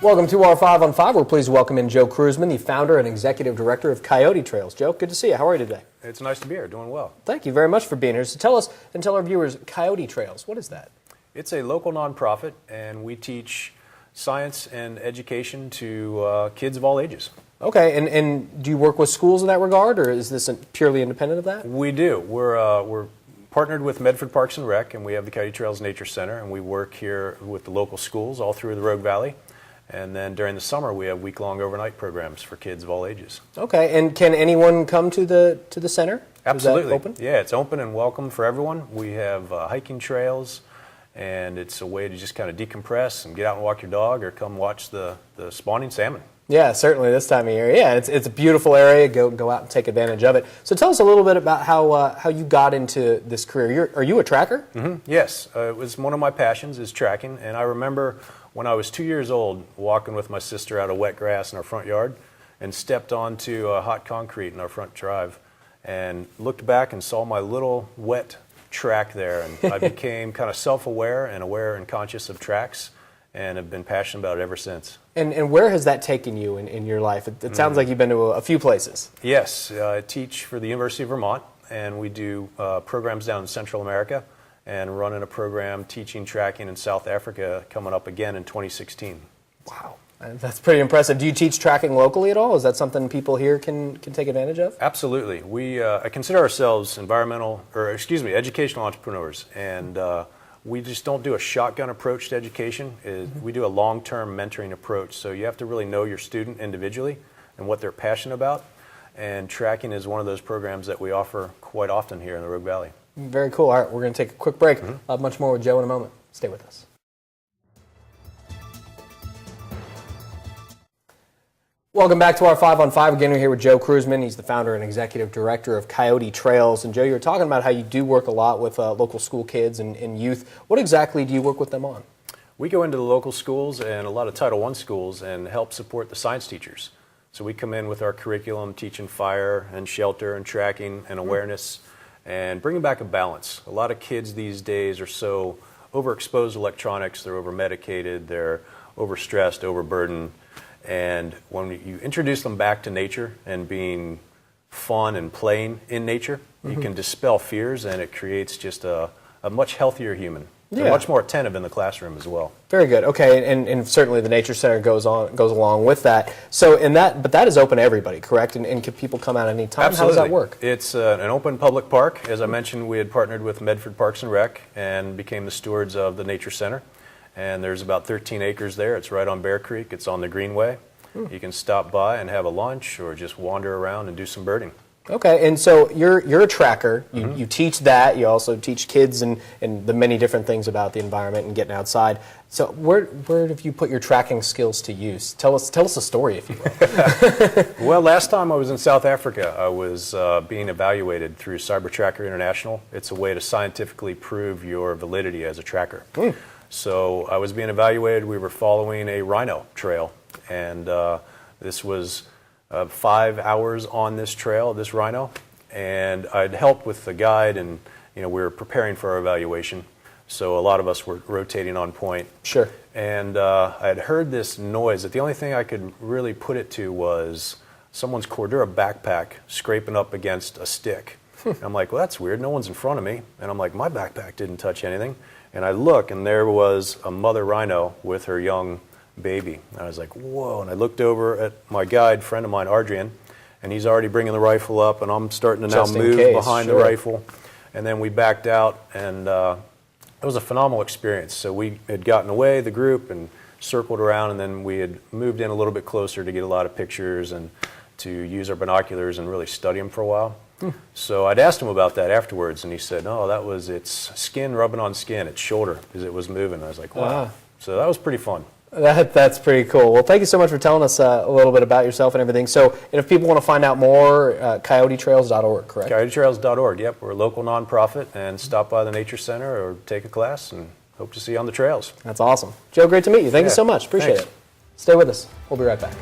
Welcome to our 5 on 5. We're pleased to welcome in Joe Kreuzman, the founder and executive director of Coyote Trails. Joe, good to see you. How are you today? It's nice to be here. Doing well. Thank you very much for being here. So tell us and tell our viewers, Coyote Trails, what is that? It's a local nonprofit, and we teach science and education to kids of all ages. Okay, and do you work with schools in that regard, or is this purely independent of that? We do. We're partnered with Medford Parks and Rec, and we have the Coyote Trails Nature Center, and we work here with the local schools all through the Rogue Valley. And then during the summer, we have week-long overnight programs for kids of all ages. Okay, and can anyone come to the center? Absolutely. Is that open? Yeah, it's open and welcome for everyone. We have hiking trails, and it's a way to just kind of decompress and get out and walk your dog or come watch the spawning salmon. Yeah, certainly this time of year. Yeah, it's a beautiful area. Go out and take advantage of it. So tell us a little bit about how you got into this career. Are you a tracker? Mm-hmm. Yes, it was one of my passions is tracking, and I remember when I was 2 years old walking with my sister out of wet grass in our front yard and stepped onto hot concrete in our front drive and looked back and saw my little wet track there, and I became kind of self-aware and aware and conscious of tracks and have been passionate about it ever since. And where has that taken you in your life? It sounds like you've been to a few places. Yes, I teach for the University of Vermont, and we do programs down in Central America and running a program teaching tracking in South Africa coming up again in 2016. Wow, that's pretty impressive. Do you teach tracking locally at all? Is that something people here can take advantage of? Absolutely. I consider ourselves educational entrepreneurs, and we just don't do a shotgun approach to education. We do a long-term mentoring approach, so you have to really know your student individually and what they're passionate about, and tracking is one of those programs that we offer quite often here in the Rogue Valley. Very cool. All right, we're going to take a quick break. I'll have much more with Joe in a moment. Stay with us. Welcome back to our 5 on 5. Again, we're here with Joe Kreuzman. He's the founder and executive director of Coyote Trails. And Joe, you were talking about how you do work a lot with local school kids and youth. What exactly do you work with them on? We go into the local schools and a lot of Title I schools and help support the science teachers. So we come in with our curriculum teaching fire and shelter and tracking and awareness and bringing back a balance. A lot of kids these days are so overexposed to electronics, they're over-medicated, they're overstressed, overburdened. And when you introduce them back to nature and being fun and playing in nature, you can dispel fears, and it creates just a much healthier human. They're much more attentive in the classroom as well. Very good. Okay, and certainly the Nature Center goes along with that. So but that is open to everybody, correct? And can people come out any time? Absolutely. How does that work? It's an open public park. As I mentioned, we had partnered with Medford Parks and Rec and became the stewards of the Nature Center. And there's about 13 acres there. It's right on Bear Creek. It's on the Greenway. You can stop by and have a lunch or just wander around and do some birding. Okay, and so you're a tracker. You teach that. You also teach kids and the many different things about the environment and getting outside. So where have you put your tracking skills to use? Tell us a story, if you will. Well, last time I was in South Africa, I was being evaluated through Cyber Tracker International. It's a way to scientifically prove your validity as a tracker. So I was being evaluated. We were following a rhino trail, and this was 5 hours on this trail, this rhino, and I'd helped with the guide, and we were preparing for our evaluation, so a lot of us were rotating on point. Sure. And I had heard this noise that the only thing I could really put it to was someone's Cordura backpack scraping up against a stick. And I'm like, well, that's weird, no one's in front of me. And I'm like, my backpack didn't touch anything. And I look, and there was a mother rhino with her young baby. And I was like, whoa. And I looked over at my guide, friend of mine, Adrian, and he's already bringing the rifle up, and I'm starting to now move behind the rifle. And then we backed out, and it was a phenomenal experience. So we had gotten away, the group, and circled around, and then we had moved in a little bit closer to get a lot of pictures and to use our binoculars and really study them for a while. So I'd asked him about that afterwards, and he said, no, that was its skin rubbing on skin, its shoulder, because it was moving. I was like, wow. So that was pretty fun. That's pretty cool. Well, thank you so much for telling us a little bit about yourself and everything. So, and if people want to find out more, coyotetrails.org, correct? Coyotetrails.org, yep. We're a local nonprofit, and stop by the Nature Center or take a class, and hope to see you on the trails. That's awesome. Joe, great to meet you. Thank you so much. Appreciate it. Stay with us. We'll be right back.